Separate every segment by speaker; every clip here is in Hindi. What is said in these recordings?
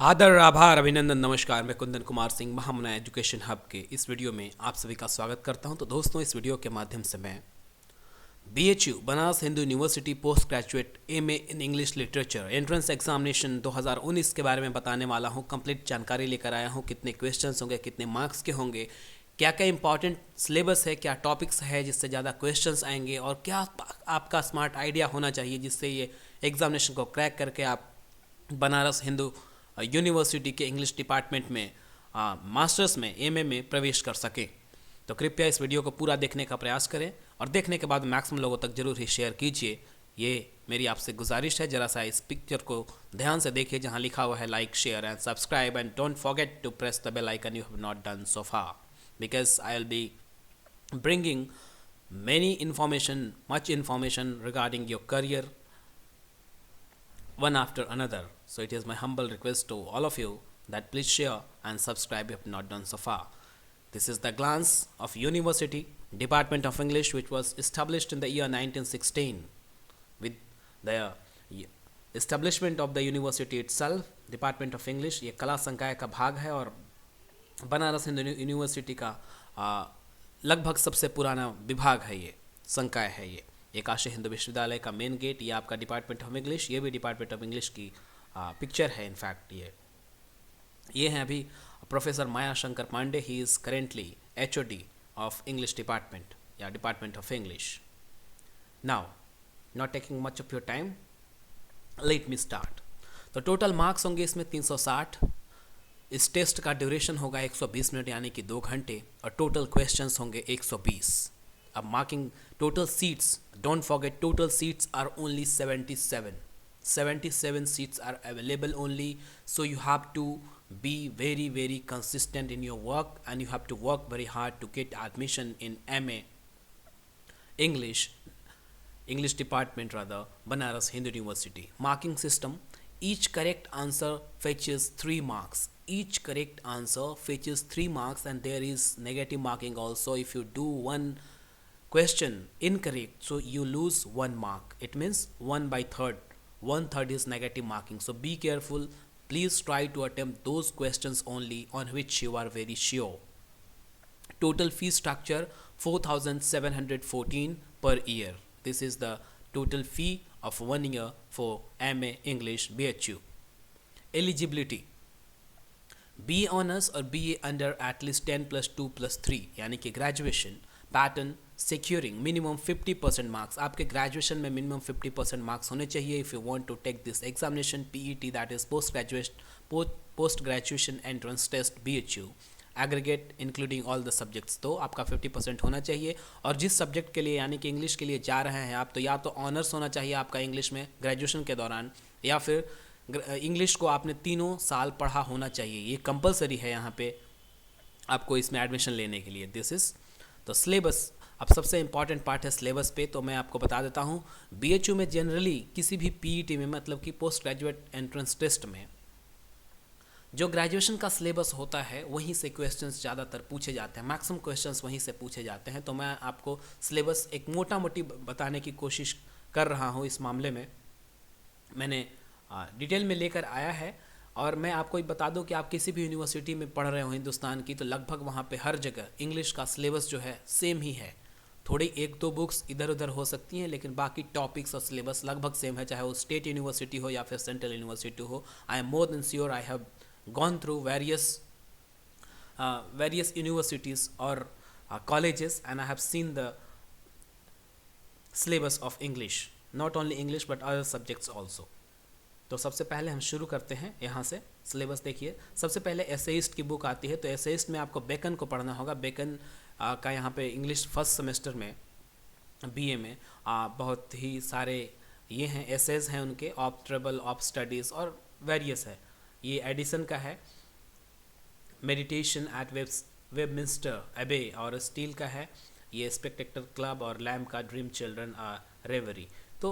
Speaker 1: आदर आभार अभिनंदन नमस्कार। मैं कुंदन कुमार सिंह महामना एजुकेशन हब के इस वीडियो में आप सभी का स्वागत करता हूं। तो दोस्तों, इस वीडियो के माध्यम से मैं BHU Banaras Hindu university post graduate MA in English literature entrance examination 2019 के बारे में बताने वाला हूं। कंप्लीट जानकारी लेकर आया हूं, कितने क्वेश्चंस होंगे, कितने मार्क्स के होंगे, क्या क्या इंपॉर्टेंट सिलेबस है, क्या टॉपिक्स है जिससे ज़्यादा क्वेश्चंस आएंगे, और क्या आपका स्मार्ट आइडिया होना चाहिए जिससे ये एग्जामिनेशन को क्रैक करके आप बनारस हिंदू यूनिवर्सिटी के इंग्लिश डिपार्टमेंट में मास्टर्स में MA में प्रवेश कर सकें। तो कृपया इस वीडियो को पूरा देखने का प्रयास करें और देखने के बाद मैक्सिमम लोगों तक जरूर ही शेयर कीजिए। ये मेरी आपसे गुजारिश है। जरा सा इस पिक्चर को ध्यान से देखिए जहां लिखा हुआ है like share and subscribe and don't forget to press the bell icon you have not done so far, because I will be bringing much information regarding your career one after another. So it is my humble request to all of you that please share and subscribe if you have not done so far. This is the glance of University Department of English, which was established in the year 1916. With the establishment of the university itself, Department of English ये कला संकाय का भाग है और बनारस हिंदू यूनिवर्सिटी का लगभग सबसे पुराना विभाग है, ये संकाय है। ये एक काशी हिंदू विश्वविद्यालय का मेन गेट, ये आपका डिपार्टमेंट ऑफ इंग्लिश, ये भी डिपार्टमेंट ऑफ इंग्लिश की पिक्चर है। इनफैक्ट ये हैं अभी professor Maya Shankar Pandey. He is currently HOD of English department या department of English. Now not taking much of your time, let me start. तो टोटल मार्क्स होंगे इसमें 360। इस टेस्ट का ड्यूरेशन होगा 120 मिनट यानी कि 2 घंटे, और टोटल क्वेश्चंस होंगे 120। अब marking total seats, don't forget total seats are only 77 seats are available only, so you have to be very consistent in your work and you have to work very hard to get admission in MA English department rather, Banaras Hindu University. Marking system: each correct answer fetches 3 marks. Each correct answer fetches 3 marks, and there is negative marking also. If you do one question incorrect, so you lose 1 mark. It means 1/3 is negative marking. So be careful. Please try to attempt those questions only on which you are very sure. Total fee structure 4,714 per year. This is the total fee of 1 year for MA English BHU. Eligibility: BA Honours और BA under at least 10 + 2 + 3 यानी कि graduation pattern securing minimum 50% marks. आपके ग्रेजुएशन में मिनिमम 50% मार्क्स होने चाहिए if you want to take this examination PET, that is post graduation entrance test BHU aggregate including all the subjects. तो आपका 50% होना चाहिए। और जिस सब्जेक्ट के लिए यानी कि इंग्लिश के लिए जा रहे हैं आप, तो या तो ऑनर्स होना चाहिए आपका इंग्लिश में ग्रेजुएशन के दौरान, या फिर इंग्लिश को आपने 3 साल पढ़ा होना चाहिए। ये कंपलसरी है यहाँ पे आपको इसमें एडमिशन लेने के लिए। दिस इज़ तो सिलेबस। अब सबसे इंपॉर्टेंट पार्ट है सिलेबस पे, तो मैं आपको बता देता हूँ। BHU में जनरली किसी भी PET में, मतलब कि पोस्ट ग्रेजुएट एंट्रेंस टेस्ट में, जो ग्रेजुएशन का सिलेबस होता है वहीं से क्वेश्चंस ज़्यादातर पूछे जाते हैं। मैक्सिमम क्वेश्चंस वहीं से पूछे जाते हैं। तो मैं आपको सिलेबस एक मोटा मोटी बताने की कोशिश कर रहा हूँ। इस मामले में मैंने डिटेल में लेकर आया है। और मैं आपको बता दूं कि आप किसी भी यूनिवर्सिटी में पढ़ रहे हो हिंदुस्तान की, तो लगभग वहाँ पे हर जगह इंग्लिश का सिलेबस जो है सेम ही है। थोड़ी 1-2 बुक्स इधर उधर हो सकती हैं, लेकिन बाकी टॉपिक्स और सिलेबस लगभग सेम है, चाहे वो स्टेट यूनिवर्सिटी हो या फिर सेंट्रल यूनिवर्सिटी हो। I am more than sure, I have gone through various universities और colleges and I have seen the syllabus of English, not only English but other subjects also. तो सबसे पहले हम शुरू करते हैं यहाँ से। सिलेबस देखिए, सबसे पहले एसेइस्ट की बुक आती है। तो एसेइस्ट में आपको बेकन को पढ़ना होगा। बेकन का यहाँ पे इंग्लिश फर्स्ट सेमेस्टर में BA में बहुत ही सारे ये हैं एसेज हैं उनके, ऑफ ट्रेबल, ऑफ स्टडीज़ और वेरियस है। ये एडिसन का है, मेडिटेशन एट वेबमिंस्टर एबे, और स्टील का है ये स्पेक्टेक्टर क्लब, और लैम्ब का ड्रीम चिल्ड्रन रेवरी। तो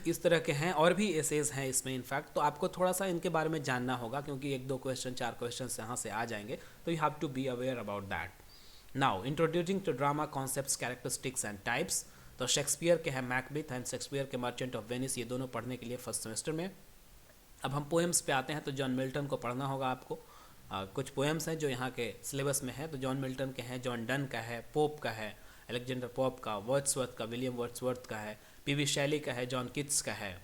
Speaker 1: इस तरह के हैं और भी एसेज हैं इसमें इनफैक्ट। तो आपको थोड़ा सा इनके बारे में जानना होगा, क्योंकि 1-2 क्वेश्चन 4 क्वेश्चन यहाँ से आ जाएंगे। तो you have to be aware about that. Now introducing to drama concepts, characteristics and types. तो शेक्सपियर के हैं मैकबेथ एंड शेक्सपियर के मर्चेंट ऑफ वेनिस, ये दोनों पढ़ने के लिए फर्स्ट सेमेस्टर में। अब हम पोएम्स पे आते हैं तो जॉन मिल्टन को पढ़ना होगा आपको। कुछ पोएम्स हैं जो यहाँ के सिलेबस में है, तो जॉन मिल्टन के हैं, जॉन डन का है, पोप का है, अलेक्जेंडर पोप का, वर्ड्सवर्थ का, विलियम वर्ड्सवर्थ का है, पीवी शैली का है, जॉन किट्स का है।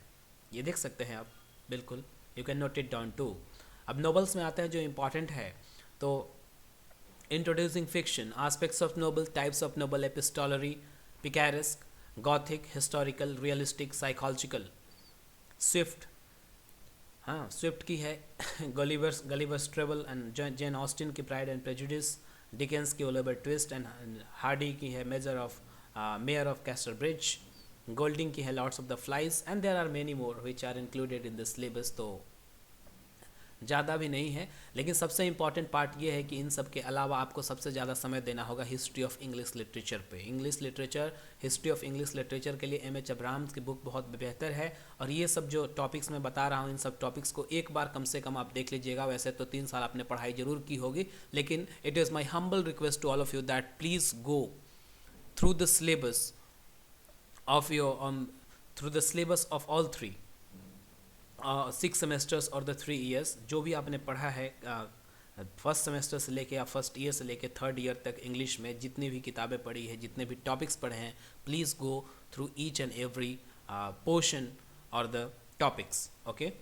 Speaker 1: ये देख सकते हैं आप, बिल्कुल you can note it down too. अब नॉवेल्स में आते हैं जो इम्पॉर्टेंट है, तो introducing fiction, aspects of novel, types of novel, epistolary, picaresque, gothic, historical, realistic, psychological. Swift, हाँ स्विफ्ट की है Gulliver's travel and Jane Austen की प्राइड एंड प्रेजुडिस, डिकेंस की ओलिवर ट्विस्ट एंड हार्डी की है Mayor of Casterbridge, Golding की है Lords of the Flies, and there are many more which are included in the syllabus. तो ज़्यादा भी नहीं है, लेकिन सबसे इम्पॉर्टेंट पार्ट ये है कि इन सब के अलावा आपको सबसे ज़्यादा समय देना होगा हिस्ट्री ऑफ इंग्लिश लिटरेचर पे। English literature, history of English literature के लिए एम.एच. अब्राहम्स की बुक बहुत बेहतर है। और ये सब जो टॉपिक्स मैं बता रहा हूँ, इन सब टॉपिक्स को एक बार कम से कम आप देख लीजिएगा। वैसे तो 3 साल आपने पढ़ाई जरूर की होगी, लेकिन it is my humble request to all of you that please go through the syllabus of your through the syllabus of all 3 6 semesters और द 3 ईयर्स। जो भी आपने पढ़ा है फर्स्ट सेमेस्टर से लेके या फर्स्ट ईयर से लेके थर्ड ईयर तक इंग्लिश में जितनी भी किताबें पढ़ी है, जितने भी टॉपिक्स पढ़े हैं, please go through each and every portion और the topics. Okay,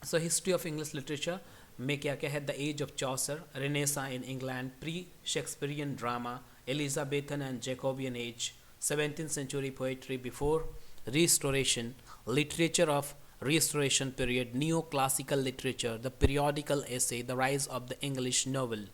Speaker 1: so history of English literature में क्या क्या है? The age of Chaucer, renaissance in England, pre Shakespearean drama, Elizabethan and Jacobean age, 17th century poetry before restoration, literature of restoration period, neoclassical literature, the periodical essay, the rise of the English novel,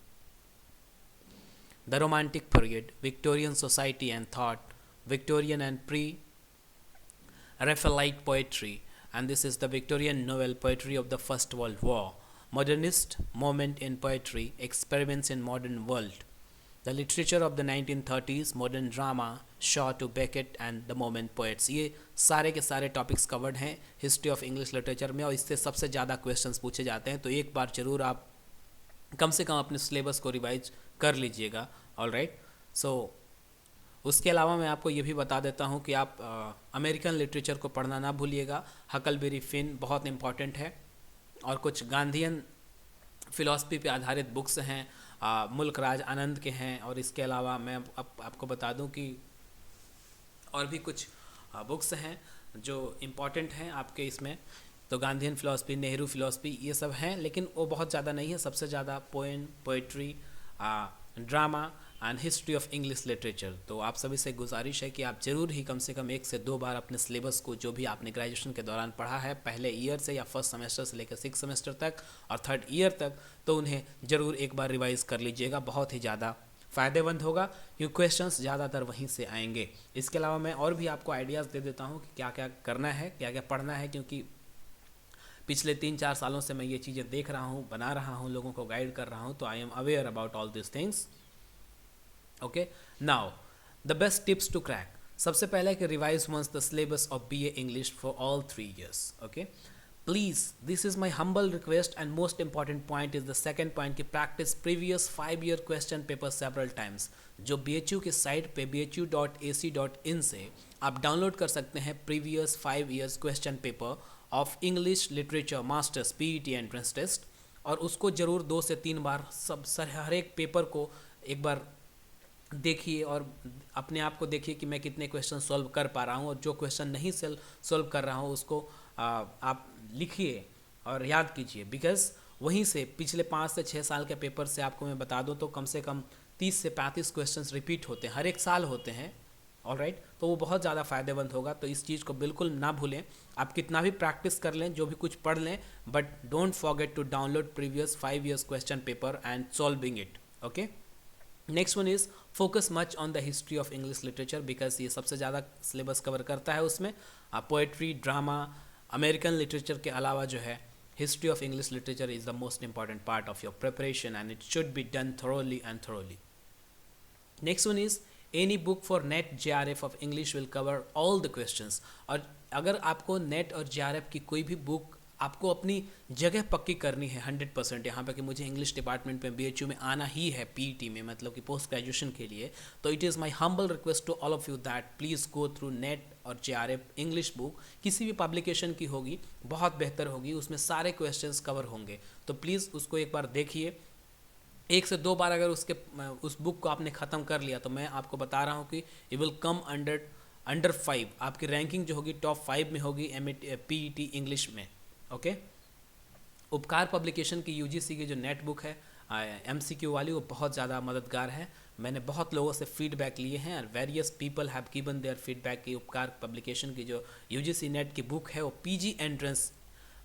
Speaker 1: the romantic period, Victorian society and thought, Victorian and pre-Raphaelite poetry, and this is the Victorian novel, poetry of the First World War, modernist moment in poetry, experiments in modern world, the literature of the 1930s, modern drama, Shaw to Beckett and the moment poets। ये सारे के सारे टॉपिक्स कवर्ड हैं हिस्ट्री ऑफ इंग्लिश लिटरेचर में, और इससे सबसे ज़्यादा क्वेश्चंस पूछे जाते हैं। तो एक बार ज़रूर आप कम से कम अपने सिलेबस को रिवाइज कर लीजिएगा। ऑलराइट, सो उसके अलावा मैं आपको ये भी बता देता हूँ कि आप अमेरिकन लिटरेचर को पढ़ना ना भूलिएगा। हकलबेरी फिन बहुत इंपॉर्टेंट है, और कुछ गांधीयन फिलॉसफी पे आधारित बुक्स हैं, मुल्क राज आनंद के हैं। और इसके अलावा मैं आपको बता दूं कि और भी कुछ बुक्स हैं जो इम्पॉर्टेंट हैं आपके इसमें। तो गांधीयन फिलॉसफी, नेहरू फिलॉसफी, ये सब हैं, लेकिन वो बहुत ज़्यादा नहीं है। सबसे ज़्यादा poem, poetry, drama and history of English literature. तो आप सभी से गुजारिश है कि आप ज़रूर ही कम से कम 1 से 2 बार अपने सिलेबस को, जो भी आपने ग्रेजुएशन के दौरान पढ़ा है, पहले ईयर से या फर्स्ट सेमेस्टर से लेकर 6 सेमेस्टर तक और थर्ड ईयर तक, तो उन्हें ज़रूर एक बार रिवाइज कर लीजिएगा। बहुत ही ज़्यादा फ़ायदेमंद होगा, क्योंकि क्वेश्चंस ज़्यादातर वहीं से आएंगे। इसके अलावा मैं और भी आपको आइडियाज़ दे देता हूँ कि क्या क्या करना है, क्या क्या पढ़ना है, क्योंकि पिछले 3-4 सालों से मैं ये चीज़ें देख रहा हूँ, बना रहा हूँ, लोगों को गाइड कर रहा हूँ, तो I am aware about all this things. Okay, now the best tips to crack. सबसे पहले कि revise once the syllabus of BA English for all 3 years। Okay, please, this is my humble request and most important point is the second point, कि practice previous 5-year question paper several times. जो BHU के साइट पे bhu.ac.in से आप डाउनलोड कर सकते हैं previous 5 years question paper of English literature masters PET entrance test, और उसको ज़रूर 2 से 3 बार हर एक पेपर को एक बार देखिए और अपने आप को देखिए कि मैं कितने क्वेश्चन सॉल्व कर पा रहा हूँ, और जो क्वेश्चन नहीं सॉल्व कर रहा हूँ उसको आप लिखिए और याद कीजिए। बिकॉज वहीं से पिछले 5 से 6 साल के पेपर से आपको मैं बता दूँ तो कम से कम 30 से 35 क्वेश्चंस रिपीट होते हैं, हर एक साल होते हैं। ऑलराइट, तो वो बहुत ज़्यादा फ़ायदेमंद होगा। तो इस चीज़ को बिल्कुल ना भूलें। आप कितना भी प्रैक्टिस कर लें, जो भी कुछ पढ़ लें, but don't forget to download previous 5 years question paper and solving it. Okay, next one is focus much on the history of English literature, because ये सबसे ज़्यादा सिलेबस कवर करता है। उसमें पोएट्री, ड्रामा, अमेरिकन लिटरेचर के अलावा जो है history of English literature is the most important part of your preparation and it should be done thoroughly and thoroughly. Next one is any book for net JRF of English will cover all the questions. और अगर आपको नेट और JRF की कोई भी बुक आपको अपनी जगह पक्की करनी है 100% यहाँ पे कि मुझे इंग्लिश डिपार्टमेंट में BHU में आना ही है, PET में, मतलब कि पोस्ट ग्रेजुएशन के लिए, तो it is my humble request to all of you that please go through NET और JRF इंग्लिश बुक किसी भी पब्लिकेशन की होगी बहुत बेहतर होगी, उसमें सारे क्वेश्चंस कवर होंगे। तो प्लीज़ उसको एक बार देखिए, 1 से 2 बार अगर उस बुक को आपने ख़त्म कर लिया तो मैं आपको बता रहा हूँ कि यू विल कम अंडर 5, आपकी रैंकिंग जो होगी टॉप 5 में होगी PET इंग्लिश में। ओके, उपकार पब्लिकेशन की UGC की जो नेट बुक है MCQ वाली, वो बहुत ज़्यादा मददगार है। मैंने बहुत लोगों से फीडबैक लिए हैं और various people have given their feedback कि उपकार पब्लिकेशन की जो UGC नेट की बुक है वो PG entrance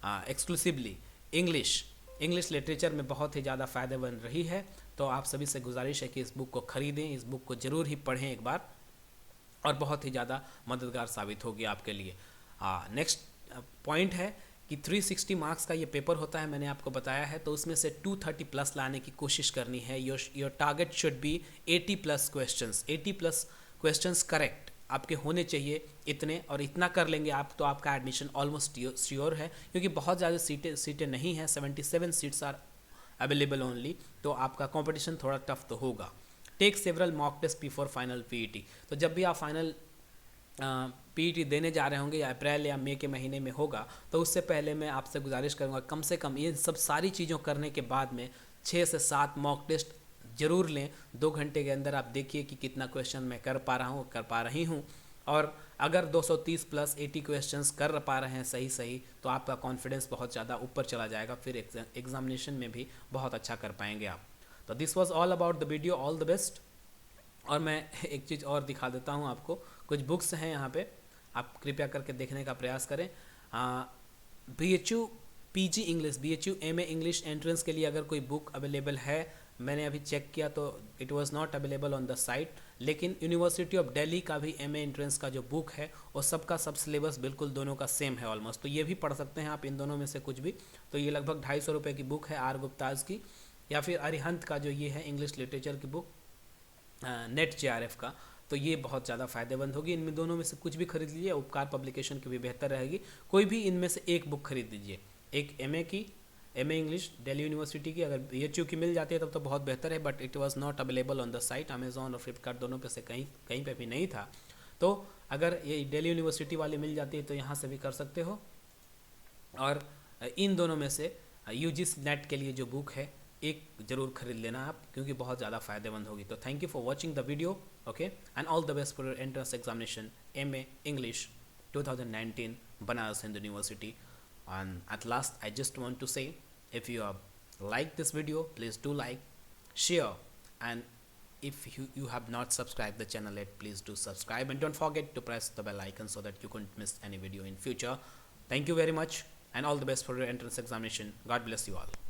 Speaker 1: exclusively English literature में बहुत ही ज़्यादा फ़ायदेमंद रही है। तो आप सभी से गुजारिश है कि इस बुक को ख़रीदें, इस बुक को ज़रूर ही पढ़ें एक बार, और बहुत ही ज़्यादा मददगार साबित होगी आपके लिए। नेक्स्ट पॉइंट है कि 360 मार्क्स का ये पेपर होता है, मैंने आपको बताया है, तो उसमें से 230 प्लस लाने की कोशिश करनी है। Your target should be 80 plus questions, 80 plus questions correct आपके होने चाहिए इतने, और इतना कर लेंगे आप तो आपका एडमिशन ऑलमोस्ट श्योर है, क्योंकि बहुत ज़्यादा सीटें नहीं हैं, 77 सीट्स आर अवेलेबल ओनली, तो आपका कंपटीशन थोड़ा टफ तो होगा। Take several mock test before final PET, तो जब भी आप फाइनल PET देने जा रहे होंगे या अप्रैल या मई के महीने में होगा, तो उससे पहले मैं आपसे गुजारिश करूंगा कम से कम ये सब सारी चीज़ों करने के बाद में 6 से 7 मॉक टेस्ट ज़रूर लें। 2 घंटे के अंदर आप देखिए कि कितना क्वेश्चन मैं कर पा रहा हूँ, कर पा रही हूँ, और अगर 230 प्लस 80 क्वेश्चंस कर पा रहे हैं सही तो आपका कॉन्फिडेंस बहुत ज़्यादा ऊपर चला जाएगा, फिर एग्जामिनेशन में भी बहुत अच्छा कर पाएंगे आप। तो this was all about the video, all the best. और मैं एक चीज़ और दिखा देता हूँ आपको, कुछ बुक्स हैं यहाँ पे, आप कृपया करके देखने का प्रयास करें। BHU PG English, BHU MA English entrance के लिए अगर कोई बुक अवेलेबल है, मैंने अभी चेक किया तो it was not available on the site, लेकिन यूनिवर्सिटी ऑफ दिल्ली का भी MA एंट्रेंस का जो बुक है और सबका सब सिलेबस बिल्कुल दोनों का सेम है ऑलमोस्ट, तो ये भी पढ़ सकते हैं आप इन दोनों में से कुछ भी। तो ये लगभग 250 रुपये की बुक है R गुप्ताज की, या फिर अरिहंत का जो ये है इंग्लिश लिटरेचर की बुक नेट JRF का, तो ये बहुत ज़्यादा फ़ायदेमंद होगी। इनमें दोनों में से कुछ भी खरीद लीजिए, उपकार पब्लिकेशन की भी बेहतर रहेगी, कोई भी इनमें से एक बुक खरीद लीजिए। एक MA इंग्लिश दिल्ली यूनिवर्सिटी की, अगर BHU की मिल जाती है तब तो बहुत बेहतर है, but it was not available on the site, Amazon और फ्लिपकार्ट दोनों पे से कहीं पे भी नहीं था। तो अगर ये दिल्ली यूनिवर्सिटी वाली मिल जाती है तो यहाँ से भी कर सकते हो, और इन दोनों में से UGC नेट के लिए जो बुक है एक ज़रूर खरीद लेना आप, क्योंकि बहुत ज़्यादा फ़ायदेमंद होगी। तो thank you for watching the video, okay, and all the best for your entrance examination MA English 2019 Banaras Hindu university. And at last, I just want to say, if you have liked this video, please do like, share, and if you have not subscribed the channel yet, please do subscribe, and don't forget to press the bell icon so that you couldn't miss any video in future. Thank you very much, and all the best for your entrance examination. God bless you all.